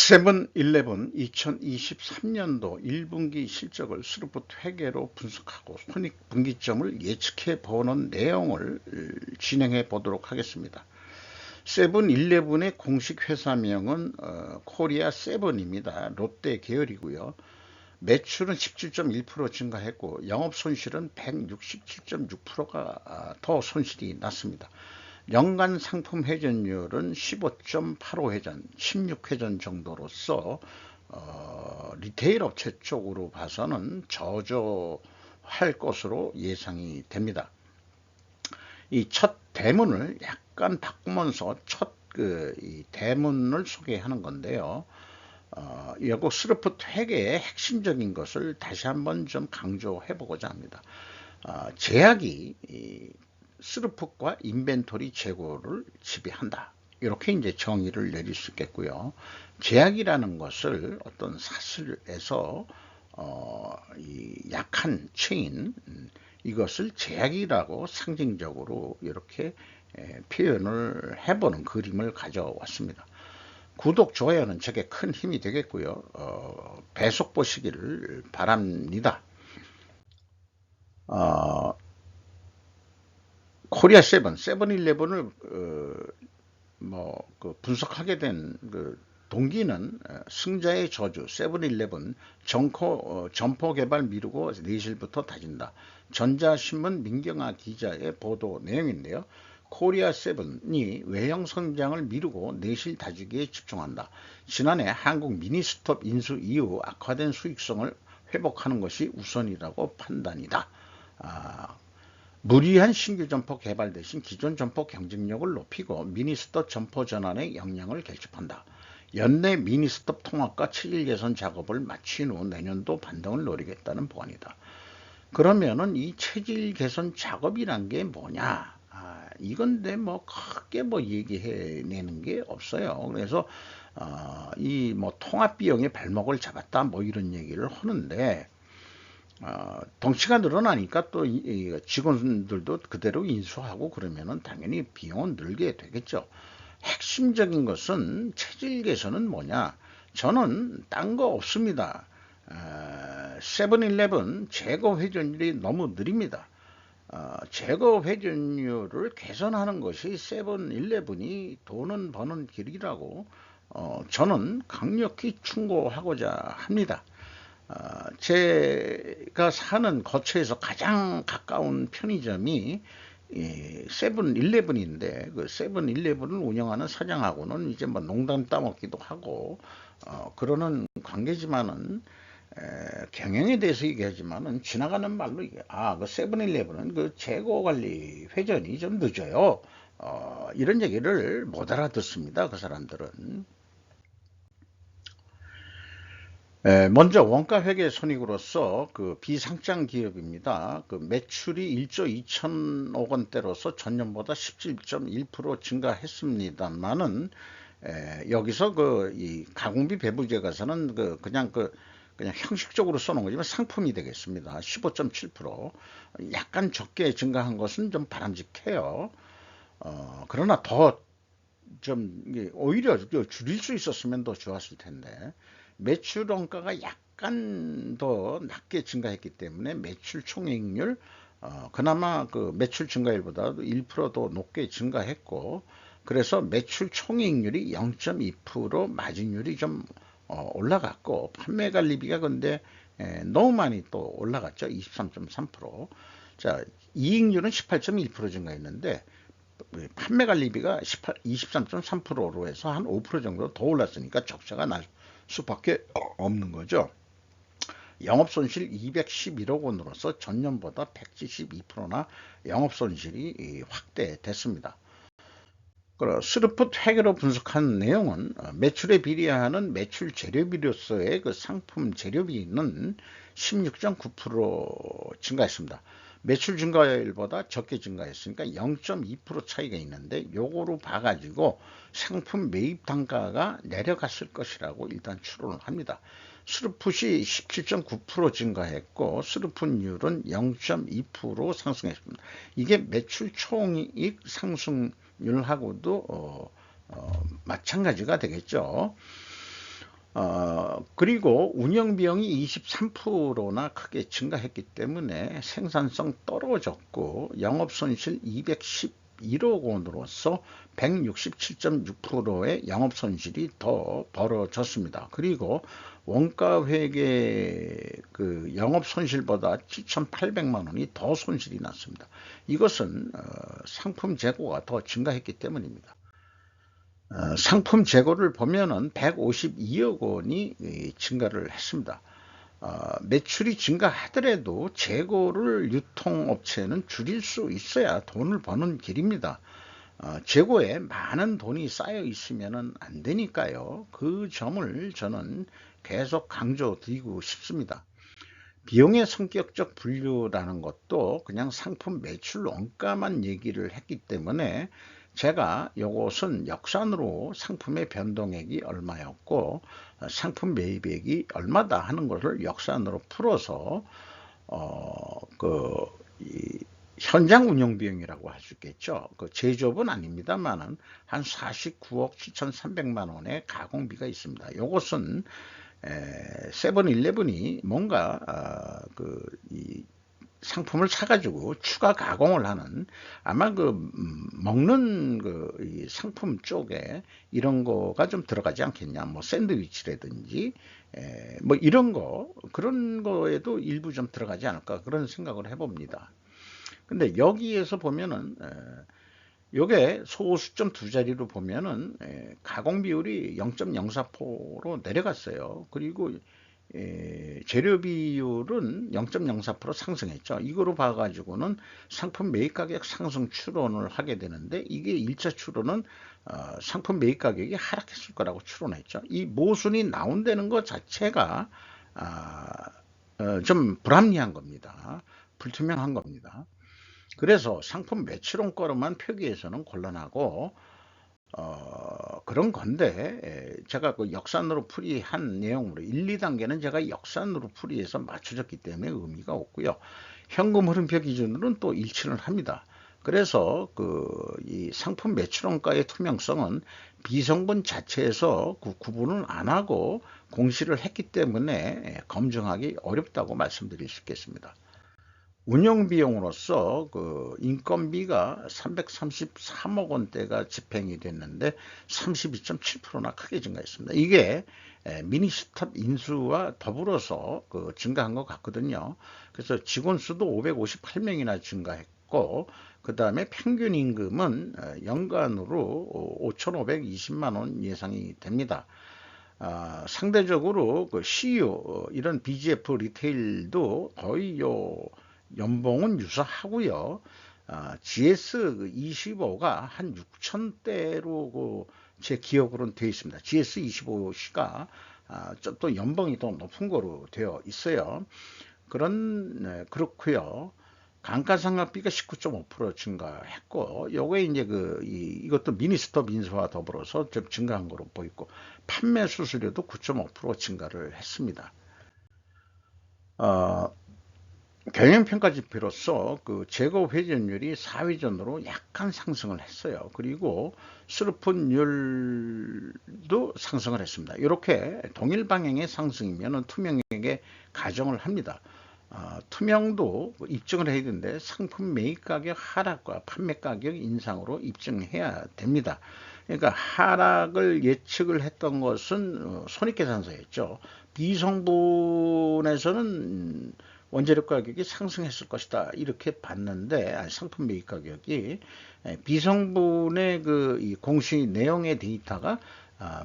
세븐일레븐 2023년도 1분기 실적을 스루풋 회계로 분석하고 손익분기점을 예측해 보는 내용을 진행해 보도록 하겠습니다. 세븐일레븐의 공식 회사명은 코리아 세븐입니다. 롯데 계열이고요. 매출은 17.1% 증가했고 영업손실은 167.6%가 더 손실이 났습니다. 연간 상품 회전율은 15.85회전, 16회전 정도로서 리테일 업체 쪽으로 봐서는 저조할 것으로 예상이 됩니다. 이 첫 대문을 약간 바꾸면서 이 대문을 소개하는 건데요. 이거 스루풋 회계의 핵심적인 것을 다시 한번 좀 강조해 보고자 합니다. 제약이 스루풋과 인벤토리 재고를 지배한다. 이렇게 이제 정의를 내릴 수 있겠고요. 제약이라는 것을 어떤 사슬에서 이 약한 체인 이것을 제약이라고 상징적으로 이렇게 표현을 해보는 그림을 가져왔습니다. 구독, 좋아요는 제게 큰 힘이 되겠고요. 배속 보시기를 바랍니다. 코리아 세븐일레븐을 분석하게 된 동기는 승자의 저주, 세븐일레븐 점포 개발 미루고 내실부터 다진다. 전자신문 민경아 기자의 보도 내용인데요. 코리아 세븐이 외형 성장을 미루고 내실 다지기에 집중한다. 지난해 한국 미니스톱 인수 이후 악화된 수익성을 회복하는 것이 우선이라고 판단이다. 무리한 신규 점포 개발 대신 기존 점포 경쟁력을 높이고 미니스톱 점포 전환에 역량을 결집한다. 연내 미니스톱 통합과 체질 개선 작업을 마친 후 내년도 반등을 노리겠다는 보안이다. 그러면은 이 체질 개선 작업이란 게 뭐냐? 이건데 크게 얘기해내는 게 없어요. 그래서 이 통합 비용의 발목을 잡았다 이런 얘기를 하는데. 덩치가 늘어나니까 또 직원들도 그대로 인수하고 그러면은 당연히 비용은 늘게 되겠죠. 핵심적인 것은 체질 개선은 뭐냐? 저는 딴 거 없습니다. 세븐일레븐 재고 회전율이 너무 느립니다. 재고 회전율을 개선하는 것이 세븐일레븐이 돈은 버는 길이라고 저는 강력히 충고하고자 합니다. 제가 사는 거처에서 가장 가까운 편의점이 세븐일레븐인데 그 세븐일레븐을 운영하는 사장하고는 이제 농담 따먹기도 하고 그러는 관계지만은 경영에 대해서 얘기하지만은 지나가는 말로 그 세븐일레븐은 그 재고 관리 회전이 좀 늦어요. 이런 얘기를 못 알아듣습니다. 그 사람들은. 먼저 원가회계 손익으로서 그 비상장 기업입니다. 그 매출이 1조 2천억 원대로서 전년보다 17.1% 증가했습니다만은 여기서 이 가공비 배부제 가서는 그냥 형식적으로 써놓은 거지만 상품이 되겠습니다. 15.7% 약간 적게 증가한 것은 좀 바람직해요. 그러나 더 좀 오히려 줄일 수 있었으면 더 좋았을 텐데 매출 원가가 약간 더 낮게 증가했기 때문에 매출 총이익률 그나마 그 매출 증가율보다도 1%더 높게 증가했고 그래서 매출 총이익률이 0.2% 마진율이 좀 올라갔고 판매관리비가 근데 너무 많이 또 올라갔죠. 23.3%. 자, 이익률은 18.1% 증가했는데 판매관리비가 23.3%로 해서 한 5% 정도 더 올랐으니까 적자가 날 수밖에 없는 거죠. 영업손실 211억 원으로서 전년보다 172%나 영업손실이 확대됐습니다. 스루풋 회계로 분석한 내용은 매출에 비례하는 매출 재료비로서의 그 상품 재료비는 16.9% 증가했습니다. 매출 증가율보다 적게 증가했으니까 0.2% 차이가 있는데 요거로 봐가지고 상품 매입 단가가 내려갔을 것이라고 일단 추론을 합니다. 스루풋이 17.9% 증가했고 스루풋율은 0.2% 상승했습니다. 이게 매출 총이익 상승률하고도 마찬가지가 되겠죠. 그리고 운영 비용이 23%나 크게 증가했기 때문에 생산성 떨어졌고 영업 손실 211억 원으로서 167.6%의 영업 손실이 더 벌어졌습니다. 그리고 원가 회계 그 영업 손실보다 7,800만 원이 더 손실이 났습니다. 이것은 상품 재고가 더 증가했기 때문입니다. 상품 재고를 보면은 152억 원이 증가를 했습니다. 매출이 증가하더라도 재고를 유통업체는 줄일 수 있어야 돈을 버는 길입니다. 재고에 많은 돈이 쌓여 있으면 안 되니까요. 그 점을 저는 계속 강조드리고 싶습니다. 비용의 성격적 분류라는 것도 그냥 상품 매출 원가만 얘기를 했기 때문에 제가 이것은 역산으로 상품의 변동액이 얼마였고 상품 매입액이 얼마다 하는 것을 역산으로 풀어서 현장 운영 비용이라고 할 수 있겠죠. 그 제조업은 아닙니다만은 한 49억 7,300만 원의 가공비가 있습니다. 이것은 세븐일레븐이 뭔가 이 상품을 사가지고 추가 가공을 하는 아마 먹는 이 상품 쪽에 이런 거가 좀 들어가지 않겠냐. 뭐 샌드위치라든지 뭐 이런 거 그런 거에도 일부 좀 들어가지 않을까 그런 생각을 해봅니다. 근데 여기에서 보면은 요게 소수점 두 자리로 보면은 가공 비율이 0.04%로 내려갔어요. 그리고 재료 비율은 0.04% 상승했죠. 이거로 봐가지고는 상품 매입 가격 상승 추론을 하게 되는데 이게 1차 추론은 상품 매입 가격이 하락했을 거라고 추론했죠. 이 모순이 나온다는 것 자체가 좀 불합리한 겁니다. 불투명한 겁니다. 그래서 상품 매출원가로만 표기해서는 곤란하고 그런 건데 제가 그 역산으로 풀이한 내용으로 1, 2단계는 제가 역산으로 풀이해서 맞춰졌기 때문에 의미가 없고요. 현금 흐름표 기준으로는 또 일치를 합니다. 그래서 이 상품 매출원가의 투명성은 비성분 자체에서 구분을 안 하고 공시를 했기 때문에 검증하기 어렵다고 말씀드릴 수 있겠습니다. 운영 비용으로서 인건비가 333억 원대가 집행이 됐는데 32.7%나 크게 증가했습니다. 이게 미니스톱 인수와 더불어서 증가한 것 같거든요. 그래서 직원 수도 558명이나 증가했고 그 다음에 평균 임금은 연간으로 5,520만 원 예상이 됩니다. 상대적으로 CU 이런 BGF 리테일도 거의 연봉은 유사하고요. GS25가 한 6천대로 제 기억으로는 되어 있습니다. GS25가 또 연봉이 더 높은 거로 되어 있어요. 그렇고요. 감가상각비가 19.5% 증가했고, 요게 이제 이것도 미니스톱 인수와 더불어서 좀 증가한 거로 보이고, 판매 수수료도 9.5% 증가를 했습니다. 경영평가 지표로서 재고 회전율이 4위전으로 약간 상승을 했어요. 그리고 수르폰율도 상승을 했습니다. 이렇게 동일 방향의 상승이면 투명에게 가정을 합니다. 투명도 입증을 해야 되는데 상품 매입 가격 하락과 판매 가격 인상으로 입증해야 됩니다. 그러니까 하락을 예측을 했던 것은 손익계산서였죠. 비성분에서는 원재료 가격이 상승했을 것이다 이렇게 봤는데 상품 매입 가격이 비성분의 이 공시 내용의 데이터가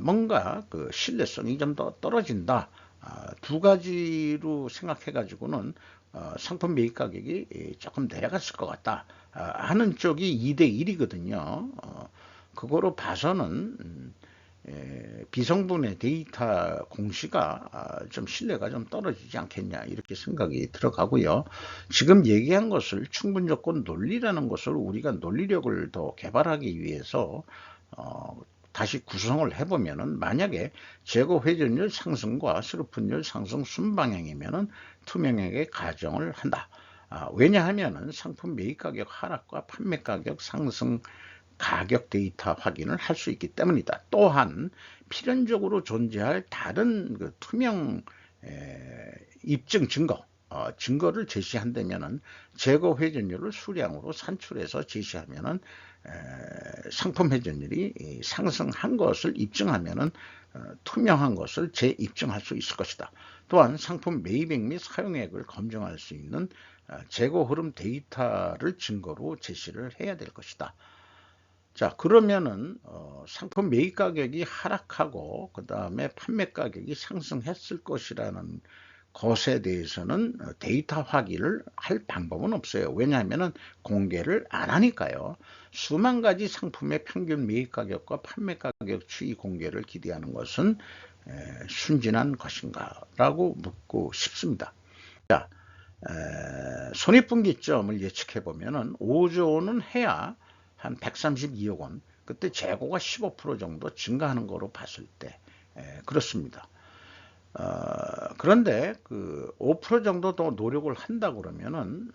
뭔가 신뢰성이 좀 더 떨어진다. 두 가지로 생각해 가지고는 상품 매입 가격이 조금 내려갔을 것 같다 하는 쪽이 2대 1이거든요. 그거로 봐서는 비성분의 데이터 공시가 좀 신뢰가 좀 떨어지지 않겠냐 이렇게 생각이 들어가고요. 지금 얘기한 것을 충분 조건 논리라는 것을 우리가 논리력을 더 개발하기 위해서 다시 구성을 해보면은 만약에 재고 회전율 상승과 수르폰율 상승 순방향이면은 투명하게 가정을 한다. 왜냐하면은 상품 매입 가격 하락과 판매 가격 상승 가격 데이터 확인을 할 수 있기 때문이다. 또한 필연적으로 존재할 다른 그 투명 입증 증거를 제시한다면은 재고 회전율을 수량으로 산출해서 제시하면은 상품 회전율이 상승한 것을 입증하면은 투명한 것을 재입증할 수 있을 것이다. 또한 상품 매입액 및 사용액을 검증할 수 있는 재고 흐름 데이터를 증거로 제시를 해야 될 것이다. 자, 그러면은 상품 매입 가격이 하락하고 그 다음에 판매 가격이 상승했을 것이라는 것에 대해서는 데이터 확인을 할 방법은 없어요. 왜냐하면 공개를 안 하니까요. 수만 가지 상품의 평균 매입 가격과 판매 가격 추이 공개를 기대하는 것은 순진한 것인가 라고 묻고 싶습니다. 자, 손익분기점을 예측해 보면은 5조 원은 해야 한 132억 원, 그때 재고가 15% 정도 증가하는 거로 봤을 때 그렇습니다. 그런데 그 5% 정도 더 노력을 한다 그러면은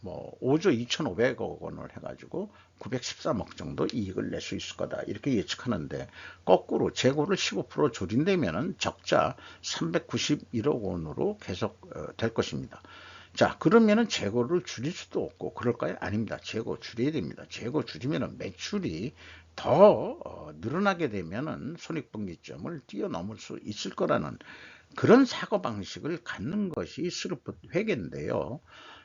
뭐 5조 2,500억 원을 해가지고 913억 정도 이익을 낼 수 있을 거다 이렇게 예측하는데, 거꾸로 재고를 15% 줄인다면은 적자 391억 원으로 계속 될 것입니다. 자, 그러면은 재고를 줄일 수도 없고 그럴까요? 아닙니다. 재고 줄여야 됩니다. 재고 줄이면은 매출이 더 늘어나게 되면은 손익분기점을 뛰어넘을 수 있을 거라는 그런 사고방식을 갖는 것이 스루프트 회계인데요.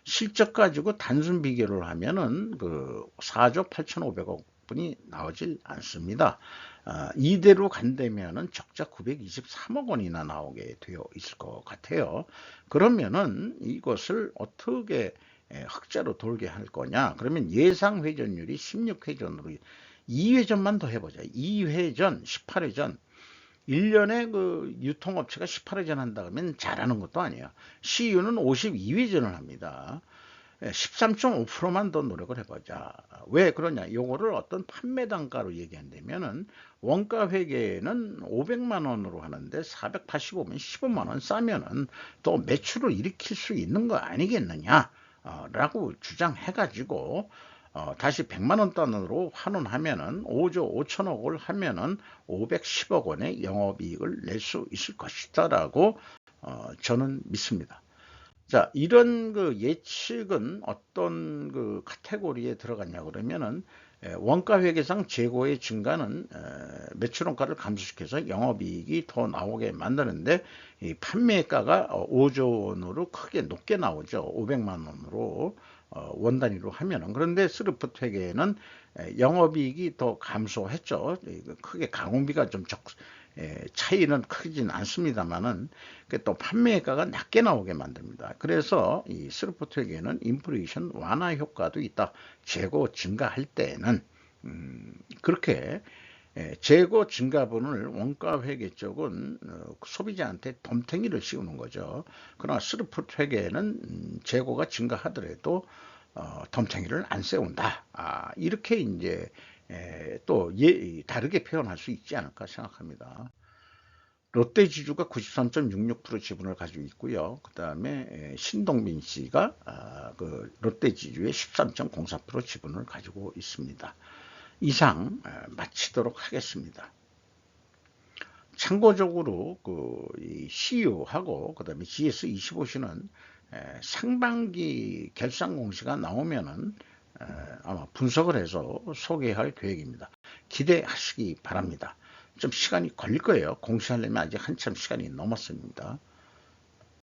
실적 가지고 단순 비교를 하면은 그 4조 8,500억 분이 나오질 않습니다. 이대로 간다면은 적자 923억 원이나 나오게 되어 있을 것 같아요. 그러면은 이것을 어떻게 흑자로 돌게 할 거냐? 그러면 예상 회전율이 16회전으로 2회전만 더 해보자. 2회전, 18회전. 1년에 그 유통업체가 18회전 한다 그러면 잘하는 것도 아니에요. CU는 52회전을 합니다. 13.5%만 더 노력을 해보자. 왜 그러냐? 요거를 어떤 판매 단가로 얘기한다면은 원가 회계는 500만 원으로 하는데 485면 15만 원 싸면은 또 매출을 일으킬 수 있는 거 아니겠느냐? 라고 주장해가지고 다시 100만 원 단으로 환원하면은 5조 5천억을 하면은 510억 원의 영업이익을 낼 수 있을 것이다라고 저는 믿습니다. 자, 이런 그 예측은 어떤 그 카테고리에 들어갔냐 그러면은 원가 회계상 재고의 증가는 매출원가를 감소시켜서 영업이익이 더 나오게 만드는데, 이 판매가가 5조 원으로 크게 높게 나오죠. 500만 원으로 원 단위로 하면은. 그런데 스루프트 회계에는 영업이익이 더 감소했죠. 크게 가공비가 좀 차이는 크진 않습니다만은 또 판매가가 낮게 나오게 만듭니다. 그래서 이 스루프트 회계는 인플레이션 완화 효과도 있다. 재고 증가할 때에는 그렇게 재고 증가분을 원가 회계 쪽은 소비자한테 덤탱이를 씌우는 거죠. 그러나 스루프트 회계는 재고가 증가하더라도 덤탱이를 안 세운다. 이렇게 이제 또 다르게 표현할 수 있지 않을까 생각합니다. 롯데지주가 93.66% 지분을 가지고 있고요. 그 다음에 신동빈 씨가 그 롯데지주의 13.04% 지분을 가지고 있습니다. 이상 마치도록 하겠습니다. 참고적으로 그 CU하고 그 다음에 GS25C는 상반기 결산 공시가 나오면은 아마 분석을 해서 소개할 계획입니다. 기대하시기 바랍니다. 좀 시간이 걸릴 거예요. 공시하려면 아직 한참 시간이 넘었습니다.